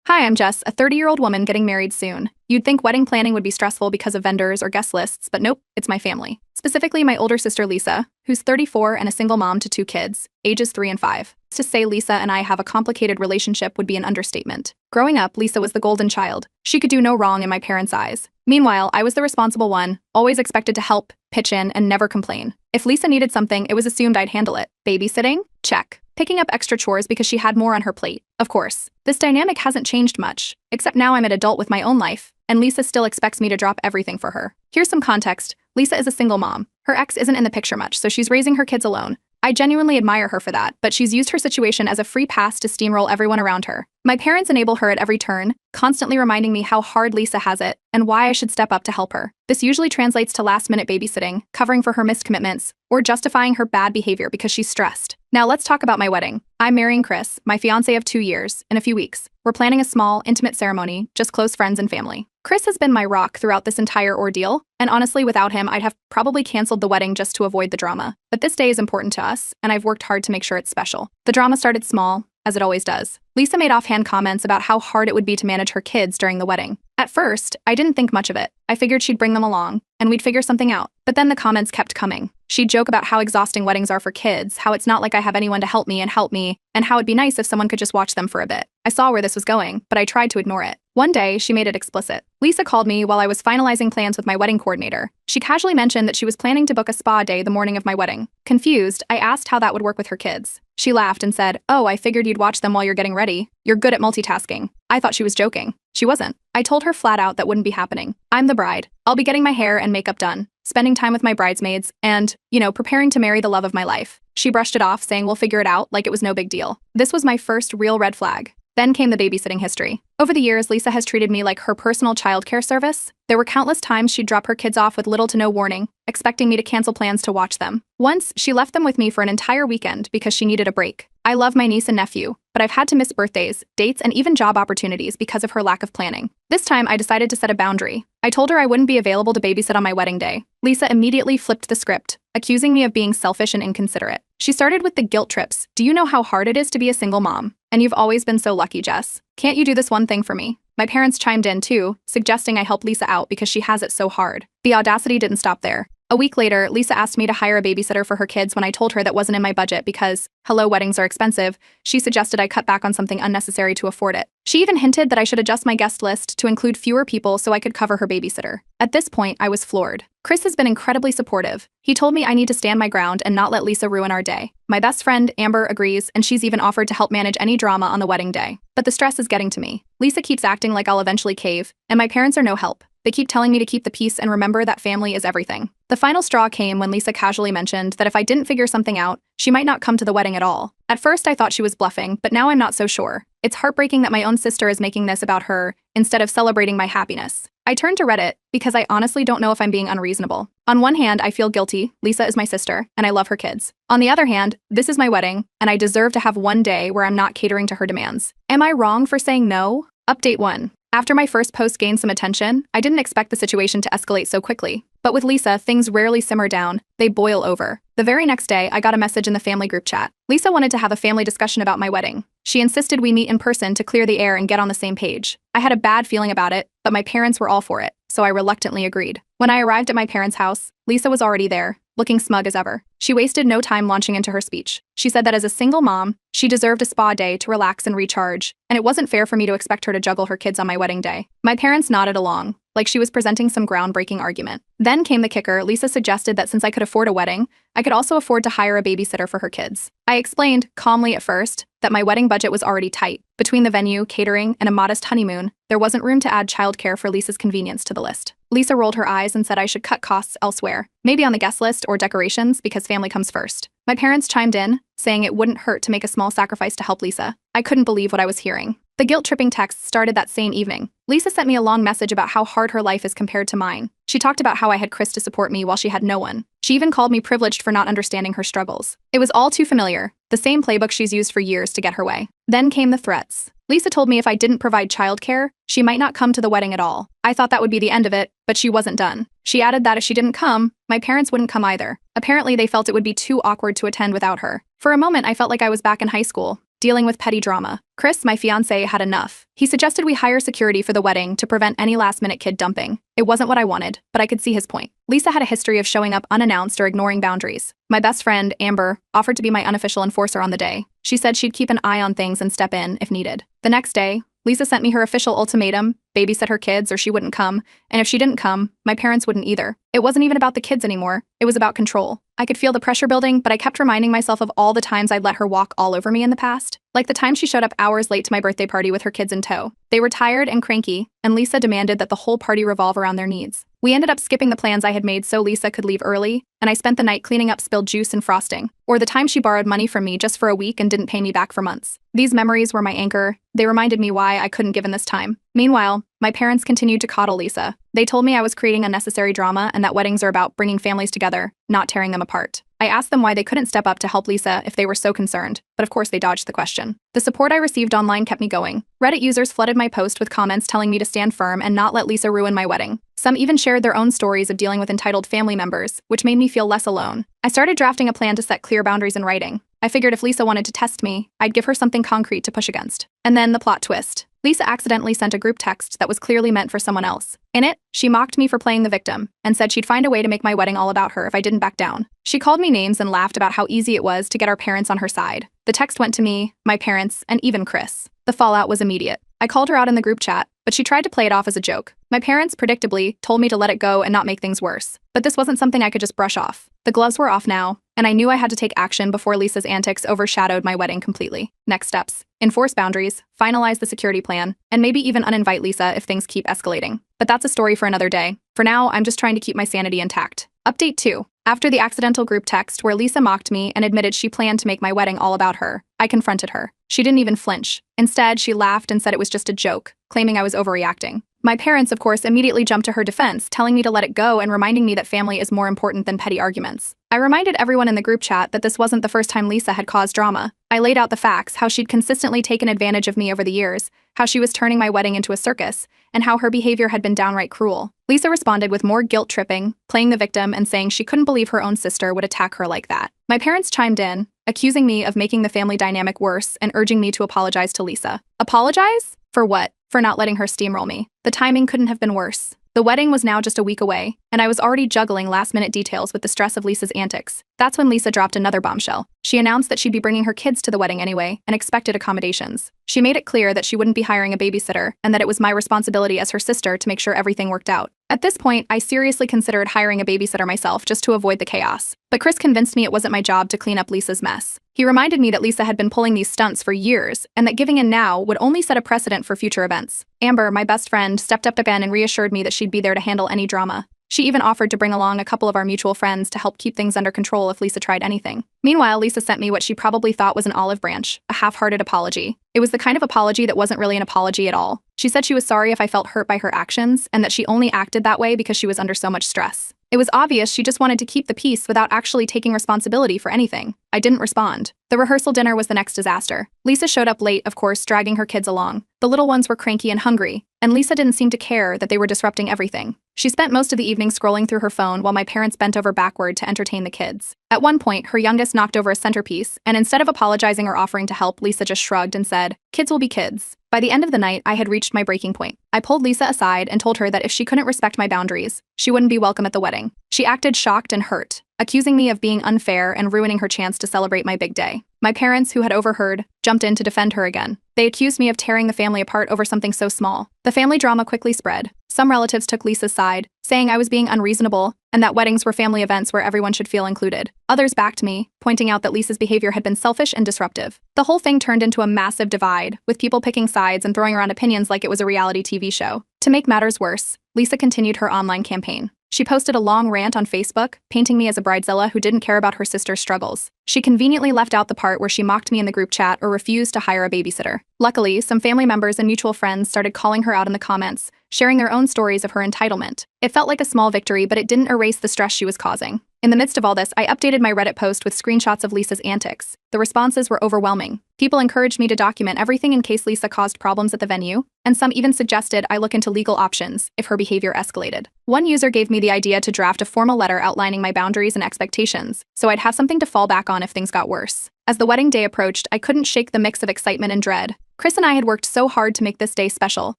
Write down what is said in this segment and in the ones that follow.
Hi, I'm Jess, a 30-year-old woman getting married soon. You'd think wedding planning would be stressful because of vendors or guest lists, but nope, it's my family. Specifically, my older sister Lisa, who's 34 and a single mom to two kids, ages 3 and 5. To say Lisa and I have a complicated relationship would be an understatement. Growing up, Lisa was the golden child. She could do no wrong in my parents' eyes. Meanwhile, I was the responsible one, always expected to help, pitch in, and never complain. If Lisa needed something, it was assumed I'd handle it. Babysitting? Check. Picking up extra chores because she had more on her plate. Of course. This dynamic hasn't changed much, except now I'm an adult with my own life, and Lisa still expects me to drop everything for her. Here's some context. Lisa is a single mom. Her ex isn't in the picture much, so she's raising her kids alone. I genuinely admire her for that, but she's used her situation as a free pass to steamroll everyone around her. My parents enable her at every turn, constantly reminding me how hard Lisa has it and why I should step up to help her. This usually translates to last-minute babysitting, covering for her missed commitments, or justifying her bad behavior because she's stressed. Now let's talk about my wedding. I'm marrying Chris, my fiancé of 2 years, in a few weeks. We're planning a small, intimate ceremony, just close friends and family. Chris has been my rock throughout this entire ordeal, and honestly, without him, I'd have probably canceled the wedding just to avoid the drama. But this day is important to us, and I've worked hard to make sure it's special. The drama started small, as it always does. Lisa made offhand comments about how hard it would be to manage her kids during the wedding. At first, I didn't think much of it. I figured she'd bring them along, and we'd figure something out. But then the comments kept coming. She'd joke about how exhausting weddings are for kids, how it's not like I have anyone to help me, and how it'd be nice if someone could just watch them for a bit. I saw where this was going, but I tried to ignore it. One day, she made it explicit. Lisa called me while I was finalizing plans with my wedding coordinator. She casually mentioned that she was planning to book a spa day the morning of my wedding. Confused, I asked how that would work with her kids. She laughed and said, "Oh, I figured you'd watch them while you're getting ready. You're good at multitasking." I thought she was joking. She wasn't. I told her flat out that wouldn't be happening. I'm the bride. I'll be getting my hair and makeup done, spending time with my bridesmaids, and, preparing to marry the love of my life. She brushed it off, saying we'll figure it out like it was no big deal. This was my first real red flag. Then came the babysitting history. Over the years, Lisa has treated me like her personal childcare service. There were countless times she'd drop her kids off with little to no warning, expecting me to cancel plans to watch them. Once, she left them with me for an entire weekend because she needed a break. I love my niece and nephew, but I've had to miss birthdays, dates, and even job opportunities because of her lack of planning. This time, I decided to set a boundary. I told her I wouldn't be available to babysit on my wedding day. Lisa immediately flipped the script, accusing me of being selfish and inconsiderate. She started with the guilt trips. "Do you know how hard it is to be a single mom? And you've always been so lucky, Jess. Can't you do this one thing for me?" My parents chimed in too, suggesting I help Lisa out because she has it so hard. The audacity didn't stop there. A week later, Lisa asked me to hire a babysitter for her kids when I told her that wasn't in my budget because, hello, weddings are expensive. She suggested I cut back on something unnecessary to afford it. She even hinted that I should adjust my guest list to include fewer people so I could cover her babysitter. At this point, I was floored. Chris has been incredibly supportive. He told me I need to stand my ground and not let Lisa ruin our day. My best friend, Amber, agrees, and she's even offered to help manage any drama on the wedding day. But the stress is getting to me. Lisa keeps acting like I'll eventually cave, and my parents are no help. They keep telling me to keep the peace and remember that family is everything. The final straw came when Lisa casually mentioned that if I didn't figure something out, she might not come to the wedding at all. At first, I thought she was bluffing, but now I'm not so sure. It's heartbreaking that my own sister is making this about her instead of celebrating my happiness. I turned to Reddit because I honestly don't know if I'm being unreasonable. On one hand, I feel guilty. Lisa is my sister, and I love her kids. On the other hand, this is my wedding, and I deserve to have one day where I'm not catering to her demands. Am I wrong for saying no? Update 1. After my first post gained some attention, I didn't expect the situation to escalate so quickly. But with Lisa, things rarely simmer down, they boil over. The very next day, I got a message in the family group chat. Lisa wanted to have a family discussion about my wedding. She insisted we meet in person to clear the air and get on the same page. I had a bad feeling about it, but my parents were all for it, so I reluctantly agreed. When I arrived at my parents' house, Lisa was already there, looking smug as ever. She wasted no time launching into her speech. She said that as a single mom, she deserved a spa day to relax and recharge, and it wasn't fair for me to expect her to juggle her kids on my wedding day. My parents nodded along, like she was presenting some groundbreaking argument. Then came the kicker. Lisa suggested that since I could afford a wedding, I could also afford to hire a babysitter for her kids. I explained, calmly at first, that my wedding budget was already tight. Between the venue, catering, and a modest honeymoon, there wasn't room to add childcare for Lisa's convenience to the list. Lisa rolled her eyes and said I should cut costs elsewhere, maybe on the guest list or decorations because family comes first. My parents chimed in, saying it wouldn't hurt to make a small sacrifice to help Lisa. I couldn't believe what I was hearing. The guilt-tripping texts started that same evening. Lisa sent me a long message about how hard her life is compared to mine. She talked about how I had Chris to support me while she had no one. She even called me privileged for not understanding her struggles. It was all too familiar, the same playbook she's used for years to get her way. Then came the threats. Lisa told me if I didn't provide childcare, she might not come to the wedding at all. I thought that would be the end of it, but she wasn't done. She added that if she didn't come, my parents wouldn't come either. Apparently, they felt it would be too awkward to attend without her. For a moment, I felt like I was back in high school, dealing with petty drama. Chris, my fiancé, had enough. He suggested we hire security for the wedding to prevent any last-minute kid dumping. It wasn't what I wanted, but I could see his point. Lisa had a history of showing up unannounced or ignoring boundaries. My best friend, Amber, offered to be my unofficial enforcer on the day. She said she'd keep an eye on things and step in if needed. The next day, Lisa sent me her official ultimatum: babysit her kids or she wouldn't come, and if she didn't come, my parents wouldn't either. It wasn't even about the kids anymore, it was about control. I could feel the pressure building, but I kept reminding myself of all the times I'd let her walk all over me in the past. Like the time she showed up hours late to my birthday party with her kids in tow. They were tired and cranky, and Lisa demanded that the whole party revolve around their needs. We ended up skipping the plans I had made so Lisa could leave early, and I spent the night cleaning up spilled juice and frosting. Or the time she borrowed money from me just for a week and didn't pay me back for months. These memories were my anchor. They reminded me why I couldn't give in this time. Meanwhile, my parents continued to coddle Lisa. They told me I was creating unnecessary drama and that weddings are about bringing families together, not tearing them apart. I asked them why they couldn't step up to help Lisa if they were so concerned, but of course they dodged the question. The support I received online kept me going. Reddit users flooded my post with comments telling me to stand firm and not let Lisa ruin my wedding. Some even shared their own stories of dealing with entitled family members, which made me feel less alone. I started drafting a plan to set clear boundaries in writing. I figured if Lisa wanted to test me, I'd give her something concrete to push against. And then the plot twist. Lisa accidentally sent a group text that was clearly meant for someone else. In it, she mocked me for playing the victim and said she'd find a way to make my wedding all about her if I didn't back down. She called me names and laughed about how easy it was to get our parents on her side. The text went to me, my parents, and even Chris. The fallout was immediate. I called her out in the group chat, but she tried to play it off as a joke. My parents, predictably, told me to let it go and not make things worse. But this wasn't something I could just brush off. The gloves were off now, and I knew I had to take action before Lisa's antics overshadowed my wedding completely. Next steps: enforce boundaries, finalize the security plan, and maybe even uninvite Lisa if things keep escalating. But that's a story for another day. For now, I'm just trying to keep my sanity intact. Update 2. After the accidental group text where Lisa mocked me and admitted she planned to make my wedding all about her, I confronted her. She didn't even flinch. Instead, she laughed and said it was just a joke, claiming I was overreacting. My parents, of course, immediately jumped to her defense, telling me to let it go and reminding me that family is more important than petty arguments. I reminded everyone in the group chat that this wasn't the first time Lisa had caused drama. I laid out the facts: how she'd consistently taken advantage of me over the years, how she was turning my wedding into a circus, and how her behavior had been downright cruel. Lisa responded with more guilt-tripping, playing the victim and saying she couldn't believe her own sister would attack her like that. My parents chimed in, accusing me of making the family dynamic worse and urging me to apologize to Lisa. Apologize? For what? For not letting her steamroll me. The timing couldn't have been worse. The wedding was now just a week away, and I was already juggling last-minute details with the stress of Lisa's antics. That's when Lisa dropped another bombshell. She announced that she'd be bringing her kids to the wedding anyway and expected accommodations. She made it clear that she wouldn't be hiring a babysitter and that it was my responsibility as her sister to make sure everything worked out. At this point, I seriously considered hiring a babysitter myself just to avoid the chaos. But Chris convinced me it wasn't my job to clean up Lisa's mess. He reminded me that Lisa had been pulling these stunts for years and that giving in now would only set a precedent for future events. Amber, my best friend, stepped up again and reassured me that she'd be there to handle any drama. She even offered to bring along a couple of our mutual friends to help keep things under control if Lisa tried anything. Meanwhile, Lisa sent me what she probably thought was an olive branch, a half-hearted apology. It was the kind of apology that wasn't really an apology at all. She said she was sorry if I felt hurt by her actions and that she only acted that way because she was under so much stress. It was obvious she just wanted to keep the peace without actually taking responsibility for anything. I didn't respond. The rehearsal dinner was the next disaster. Lisa showed up late, of course, dragging her kids along. The little ones were cranky and hungry, and Lisa didn't seem to care that they were disrupting everything. She spent most of the evening scrolling through her phone while my parents bent over backward to entertain the kids. At one point, her youngest knocked over a centerpiece, and instead of apologizing or offering to help, Lisa just shrugged and said, "Kids will be kids." By the end of the night, I had reached my breaking point. I pulled Lisa aside and told her that if she couldn't respect my boundaries, she wouldn't be welcome at the wedding. She acted shocked and hurt, accusing me of being unfair and ruining her chance to celebrate my big day. My parents, who had overheard, jumped in to defend her again. They accused me of tearing the family apart over something so small. The family drama quickly spread. Some relatives took Lisa's side, saying I was being unreasonable and that weddings were family events where everyone should feel included. Others backed me, pointing out that Lisa's behavior had been selfish and disruptive. The whole thing turned into a massive divide, with people picking sides and throwing around opinions like it was a reality TV show. To make matters worse, Lisa continued her online campaign. She posted a long rant on Facebook, painting me as a bridezilla who didn't care about her sister's struggles. She conveniently left out the part where she mocked me in the group chat or refused to hire a babysitter. Luckily, some family members and mutual friends started calling her out in the comments, sharing their own stories of her entitlement. It felt like a small victory, but it didn't erase the stress she was causing. In the midst of all this, I updated my Reddit post with screenshots of Lisa's antics. The responses were overwhelming. People encouraged me to document everything in case Lisa caused problems at the venue, and some even suggested I look into legal options if her behavior escalated. One user gave me the idea to draft a formal letter outlining my boundaries and expectations, so I'd have something to fall back on if things got worse. As the wedding day approached, I couldn't shake the mix of excitement and dread. Chris and I had worked so hard to make this day special,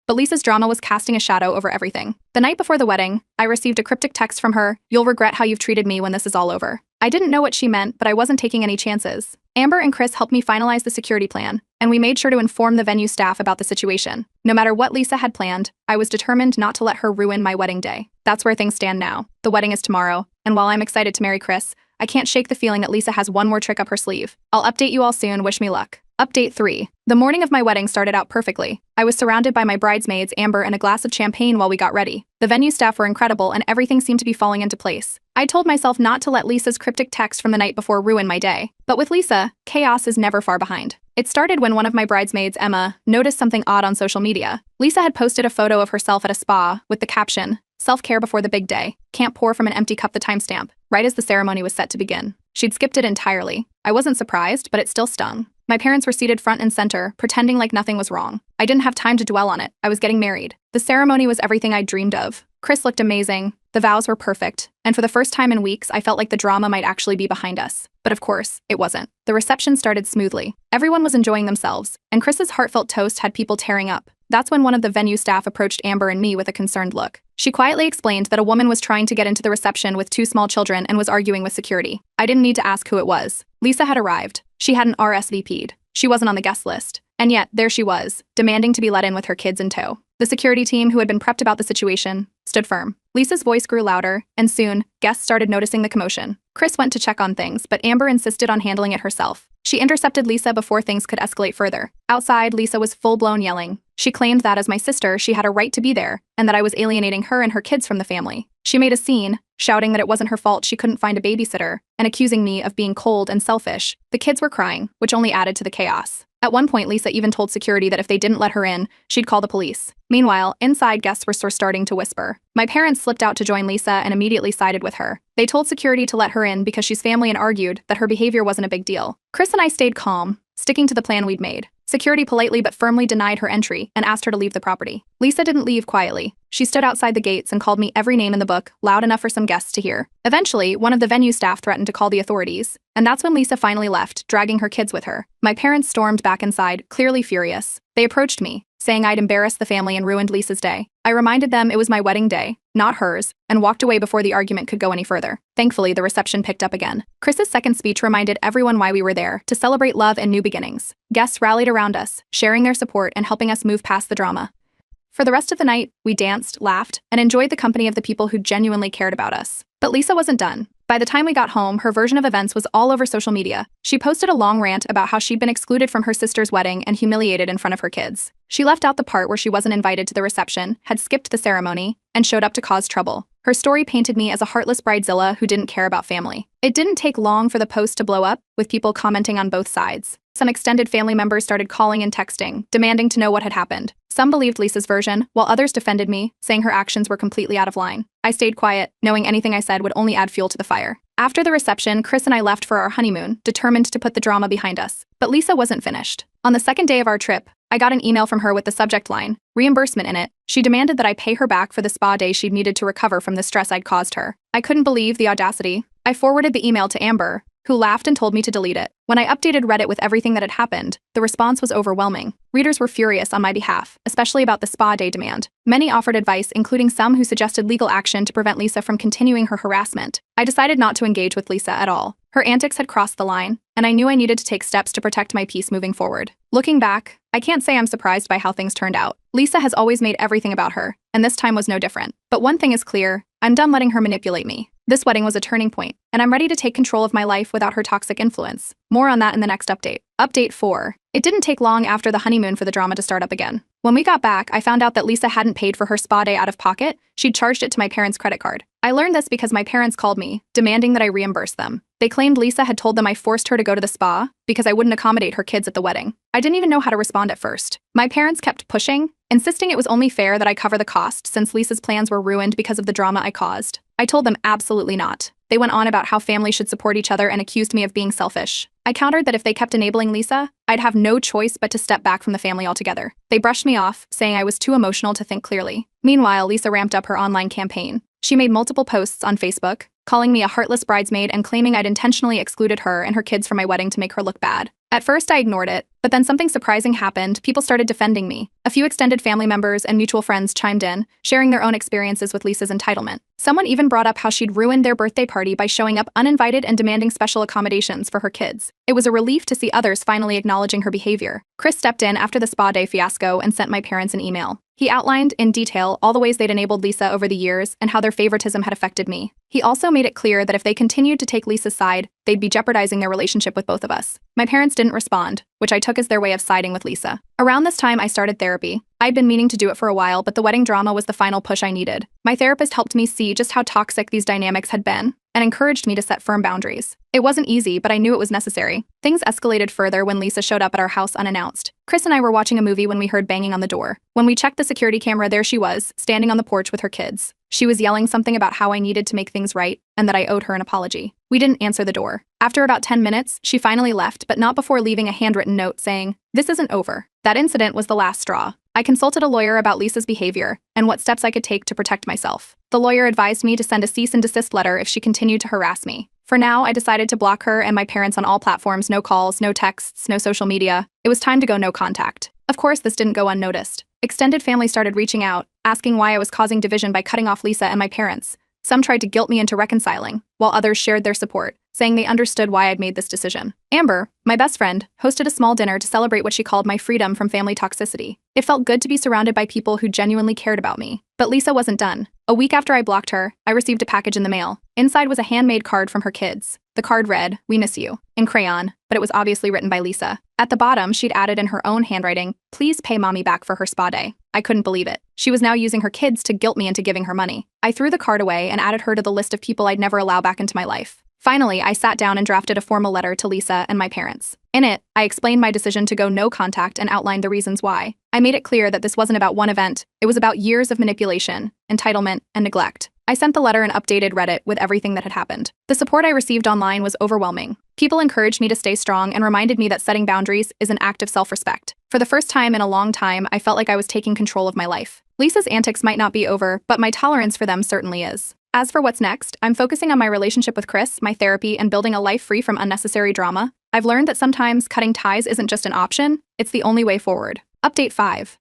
but Lisa's drama was casting a shadow over everything. The night before the wedding, I received a cryptic text from her, "You'll regret how you've treated me when this is all over." I didn't know what she meant, but I wasn't taking any chances. Amber and Chris helped me finalize the security plan, and we made sure to inform the venue staff about the situation. No matter what Lisa had planned, I was determined not to let her ruin my wedding day. That's where things stand now. The wedding is tomorrow, and while I'm excited to marry Chris, I can't shake the feeling that Lisa has one more trick up her sleeve. I'll update you all soon, wish me luck. Update 3. The morning of my wedding started out perfectly. I was surrounded by my bridesmaids, Amber, and a glass of champagne while we got ready. The venue staff were incredible and everything seemed to be falling into place. I told myself not to let Lisa's cryptic text from the night before ruin my day. But with Lisa, chaos is never far behind. It started when one of my bridesmaids, Emma, noticed something odd on social media. Lisa had posted a photo of herself at a spa with the caption, "Self-care before the big day. Can't pour from an empty cup," the timestamp, right as the ceremony was set to begin. She'd skipped it entirely. I wasn't surprised, but it still stung. My parents were seated front and center, pretending like nothing was wrong. I didn't have time to dwell on it. I was getting married. The ceremony was everything I'd dreamed of. Chris looked amazing. The vows were perfect. And for the first time in weeks, I felt like the drama might actually be behind us. But of course, it wasn't. The reception started smoothly. Everyone was enjoying themselves, and Chris's heartfelt toast had people tearing up. That's when one of the venue staff approached Amber and me with a concerned look. She quietly explained that a woman was trying to get into the reception with 2 small children and was arguing with security. I didn't need to ask who it was. Lisa had arrived. She hadn't RSVP'd. She wasn't on the guest list. And yet, there she was, demanding to be let in with her kids in tow. The security team, who had been prepped about the situation, stood firm. Lisa's voice grew louder, and soon, guests started noticing the commotion. Chris went to check on things, but Amber insisted on handling it herself. She intercepted Lisa before things could escalate further. Outside, Lisa was full-blown yelling. She claimed that as my sister, she had a right to be there, and that I was alienating her and her kids from the family. She made a scene, shouting that it wasn't her fault she couldn't find a babysitter, and accusing me of being cold and selfish. The kids were crying, which only added to the chaos. At one point, Lisa even told security that if they didn't let her in, she'd call the police. Meanwhile, inside, guests were starting to whisper. My parents slipped out to join Lisa and immediately sided with her. They told security to let her in because she's family and argued that her behavior wasn't a big deal. Chris and I stayed calm, sticking to the plan we'd made. Security politely but firmly denied her entry and asked her to leave the property. Lisa didn't leave quietly. She stood outside the gates and called me every name in the book, loud enough for some guests to hear. Eventually, one of the venue staff threatened to call the authorities, and that's when Lisa finally left, dragging her kids with her. My parents stormed back inside, clearly furious. They approached me, saying I'd embarrassed the family and ruined Lisa's day. I reminded them it was my wedding day, not hers, and walked away before the argument could go any further. Thankfully, the reception picked up again. Chris's second speech reminded everyone why we were there, to celebrate love and new beginnings. Guests rallied around us, sharing their support and helping us move past the drama. For the rest of the night, we danced, laughed, and enjoyed the company of the people who genuinely cared about us. But Lisa wasn't done. By the time we got home, her version of events was all over social media. She posted a long rant about how she'd been excluded from her sister's wedding and humiliated in front of her kids. She left out the part where she wasn't invited to the reception, had skipped the ceremony, and showed up to cause trouble. Her story painted me as a heartless bridezilla who didn't care about family. It didn't take long for the post to blow up, with people commenting on both sides. Some extended family members started calling and texting, demanding to know what had happened. Some believed Lisa's version, while others defended me, saying her actions were completely out of line. I stayed quiet, knowing anything I said would only add fuel to the fire. After the reception, Chris and I left for our honeymoon, determined to put the drama behind us. But Lisa wasn't finished. On the second day of our trip, I got an email from her with the subject line, "reimbursement," in it. She demanded that I pay her back for the spa day she'd needed to recover from the stress I'd caused her. I couldn't believe the audacity. I forwarded the email to Amber, who laughed and told me to delete it. When I updated Reddit with everything that had happened, the response was overwhelming. Readers were furious on my behalf, especially about the spa day demand. Many offered advice, including some who suggested legal action to prevent Lisa from continuing her harassment. I decided not to engage with Lisa at all. Her antics had crossed the line, and I knew I needed to take steps to protect my peace moving forward. Looking back, I can't say I'm surprised by how things turned out. Lisa has always made everything about her, and this time was no different. But one thing is clear, I'm done letting her manipulate me. This wedding was a turning point, and I'm ready to take control of my life without her toxic influence. More on that in the next update. Update 4. It didn't take long after the honeymoon for the drama to start up again. When we got back, I found out that Lisa hadn't paid for her spa day out of pocket. She'd charged it to my parents' credit card. I learned this because my parents called me, demanding that I reimburse them. They claimed Lisa had told them I forced her to go to the spa because I wouldn't accommodate her kids at the wedding. I didn't even know how to respond at first. My parents kept pushing, insisting it was only fair that I cover the cost since Lisa's plans were ruined because of the drama I caused. I told them absolutely not. They went on about how families should support each other and accused me of being selfish. I countered that if they kept enabling Lisa, I'd have no choice but to step back from the family altogether. They brushed me off, saying I was too emotional to think clearly. Meanwhile, Lisa ramped up her online campaign. She made multiple posts on Facebook, calling me a heartless bridesmaid and claiming I'd intentionally excluded her and her kids from my wedding to make her look bad. At first, I ignored it, but then something surprising happened. People started defending me. A few extended family members and mutual friends chimed in, sharing their own experiences with Lisa's entitlement. Someone even brought up how she'd ruined their birthday party by showing up uninvited and demanding special accommodations for her kids. It was a relief to see others finally acknowledging her behavior. Chris stepped in after the spa day fiasco and sent my parents an email. He outlined in detail all the ways they'd enabled Lisa over the years and how their favoritism had affected me. He also made it clear that if they continued to take Lisa's side, they'd be jeopardizing their relationship with both of us. My parents didn't respond, which I took as their way of siding with Lisa. Around this time, I started therapy. I'd been meaning to do it for a while, but the wedding drama was the final push I needed. My therapist helped me see just how toxic these dynamics had been and encouraged me to set firm boundaries. It wasn't easy, but I knew it was necessary. Things escalated further when Lisa showed up at our house unannounced. Chris and I were watching a movie when we heard banging on the door. When we checked the security camera, there she was, standing on the porch with her kids. She was yelling something about how I needed to make things right and that I owed her an apology. We didn't answer the door. After about 10 minutes, she finally left, but not before leaving a handwritten note saying, "This isn't over." That incident was the last straw. I consulted a lawyer about Lisa's behavior and what steps I could take to protect myself. The lawyer advised me to send a cease and desist letter if she continued to harass me. For now, I decided to block her and my parents on all platforms, no calls, no texts, no social media. It was time to go no contact. Of course, this didn't go unnoticed. Extended family started reaching out, asking why I was causing division by cutting off Lisa and my parents. Some tried to guilt me into reconciling, while others shared their support, saying they understood why I'd made this decision. Amber, my best friend, hosted a small dinner to celebrate what she called my freedom from family toxicity. It felt good to be surrounded by people who genuinely cared about me. But Lisa wasn't done. A week after I blocked her, I received a package in the mail. Inside was a handmade card from her kids. The card read, "We miss you," in crayon, but it was obviously written by Lisa. At the bottom, she'd added in her own handwriting, "Please pay mommy back for her spa day." I couldn't believe it. She was now using her kids to guilt me into giving her money. I threw the card away and added her to the list of people I'd never allow back into my life. Finally, I sat down and drafted a formal letter to Lisa and my parents. In it, I explained my decision to go no contact and outlined the reasons why. I made it clear that this wasn't about one event, it was about years of manipulation, entitlement, and neglect. I sent the letter and updated Reddit with everything that had happened. The support I received online was overwhelming. People encouraged me to stay strong and reminded me that setting boundaries is an act of self-respect. For the first time in a long time, I felt like I was taking control of my life. Lisa's antics might not be over, but my tolerance for them certainly is. As for what's next, I'm focusing on my relationship with Chris, my therapy, and building a life free from unnecessary drama. I've learned that sometimes cutting ties isn't just an option, it's the only way forward. Update 5.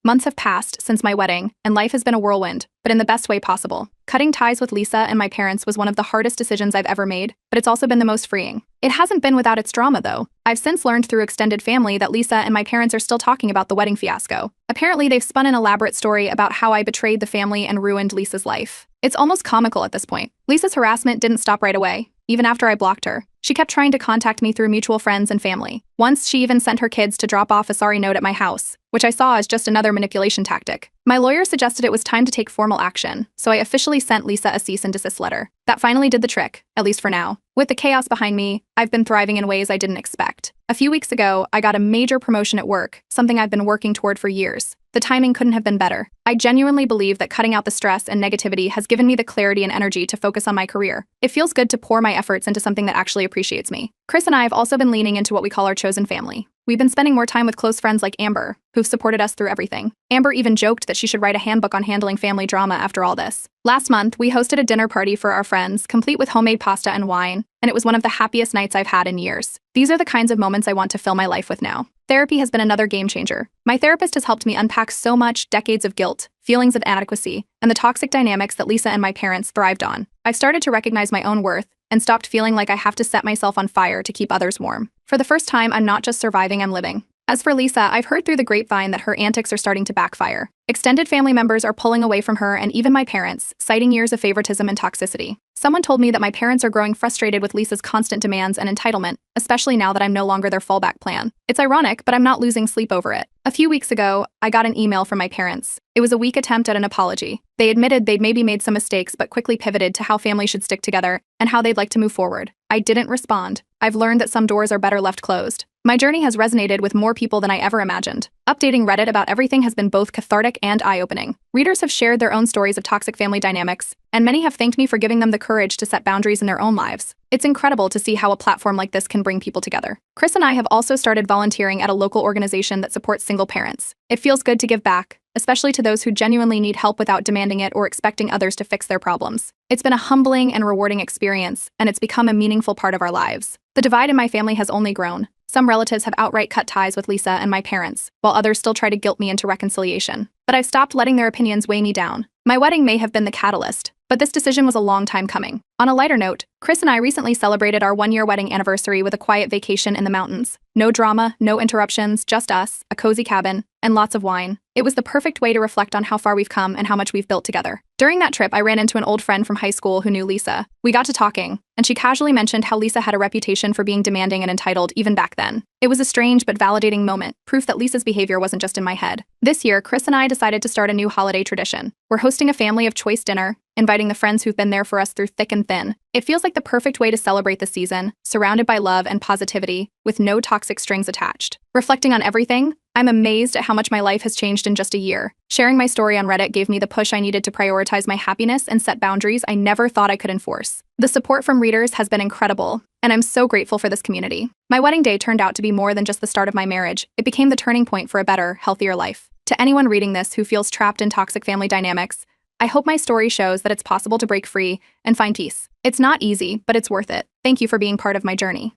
Months have passed since my wedding, and life has been a whirlwind, but in the best way possible. Cutting ties with Lisa and my parents was one of the hardest decisions I've ever made, but it's also been the most freeing. It hasn't been without its drama, though. I've since learned through extended family that Lisa and my parents are still talking about the wedding fiasco. Apparently, they've spun an elaborate story about how I betrayed the family and ruined Lisa's life. It's almost comical at this point. Lisa's harassment didn't stop right away, even after I blocked her. She kept trying to contact me through mutual friends and family. Once, she even sent her kids to drop off a sorry note at my house, which I saw as just another manipulation tactic. My lawyer suggested it was time to take formal action, so I officially sent Lisa a cease and desist letter. That finally did the trick, at least for now. With the chaos behind me, I've been thriving in ways I didn't expect. A few weeks ago, I got a major promotion at work, something I've been working toward for years. The timing couldn't have been better. I genuinely believe that cutting out the stress and negativity has given me the clarity and energy to focus on my career. It feels good to pour my efforts into something that actually appreciates me. Chris and I have also been leaning into what we call our chosen family. We've been spending more time with close friends like Amber, who've supported us through everything. Amber even joked that she should write a handbook on handling family drama after all this. Last month, we hosted a dinner party for our friends, complete with homemade pasta and wine, and it was one of the happiest nights I've had in years. These are the kinds of moments I want to fill my life with now. Therapy has been another game changer. My therapist has helped me unpack so much decades of guilt, feelings of inadequacy, and the toxic dynamics that Lisa and my parents thrived on. I've started to recognize my own worth and stopped feeling like I have to set myself on fire to keep others warm. For the first time, I'm not just surviving, I'm living. As for Lisa, I've heard through the grapevine that her antics are starting to backfire. Extended family members are pulling away from her and even my parents, citing years of favoritism and toxicity. Someone told me that my parents are growing frustrated with Lisa's constant demands and entitlement, especially now that I'm no longer their fallback plan. It's ironic, but I'm not losing sleep over it. A few weeks ago, I got an email from my parents. It was a weak attempt at an apology. They admitted they'd maybe made some mistakes but quickly pivoted to how families should stick together and how they'd like to move forward. I didn't respond. I've learned that some doors are better left closed. My journey has resonated with more people than I ever imagined. Updating Reddit about everything has been both cathartic and eye-opening. Readers have shared their own stories of toxic family dynamics, and many have thanked me for giving them the courage to set boundaries in their own lives. It's incredible to see how a platform like this can bring people together. Chris and I have also started volunteering at a local organization that supports single parents. It feels good to give back, especially to those who genuinely need help without demanding it or expecting others to fix their problems. It's been a humbling and rewarding experience, and it's become a meaningful part of our lives. The divide in my family has only grown. Some relatives have outright cut ties with Lisa and my parents, while others still try to guilt me into reconciliation. But I've stopped letting their opinions weigh me down. My wedding may have been the catalyst, but this decision was a long time coming. On a lighter note, Chris and I recently celebrated our one-year wedding anniversary with a quiet vacation in the mountains. No drama, no interruptions, just us, a cozy cabin, and lots of wine. It was the perfect way to reflect on how far we've come and how much we've built together. During that trip, I ran into an old friend from high school who knew Lisa. We got to talking, and she casually mentioned how Lisa had a reputation for being demanding and entitled even back then. It was a strange but validating moment, proof that Lisa's behavior wasn't just in my head. This year, Chris and I decided to start a new holiday tradition. We're hosting a family of choice dinner, inviting the friends who've been there for us through thick and thin. It feels like the perfect way to celebrate the season, surrounded by love and positivity, with no toxic strings attached. Reflecting on everything, I'm amazed at how much my life has changed in just a year. Sharing my story on Reddit gave me the push I needed to prioritize my happiness and set boundaries I never thought I could enforce. The support from readers has been incredible, and I'm so grateful for this community. My wedding day turned out to be more than just the start of my marriage. It became the turning point for a better, healthier life. To anyone reading this who feels trapped in toxic family dynamics, I hope my story shows that it's possible to break free and find peace. It's not easy, but it's worth it. Thank you for being part of my journey.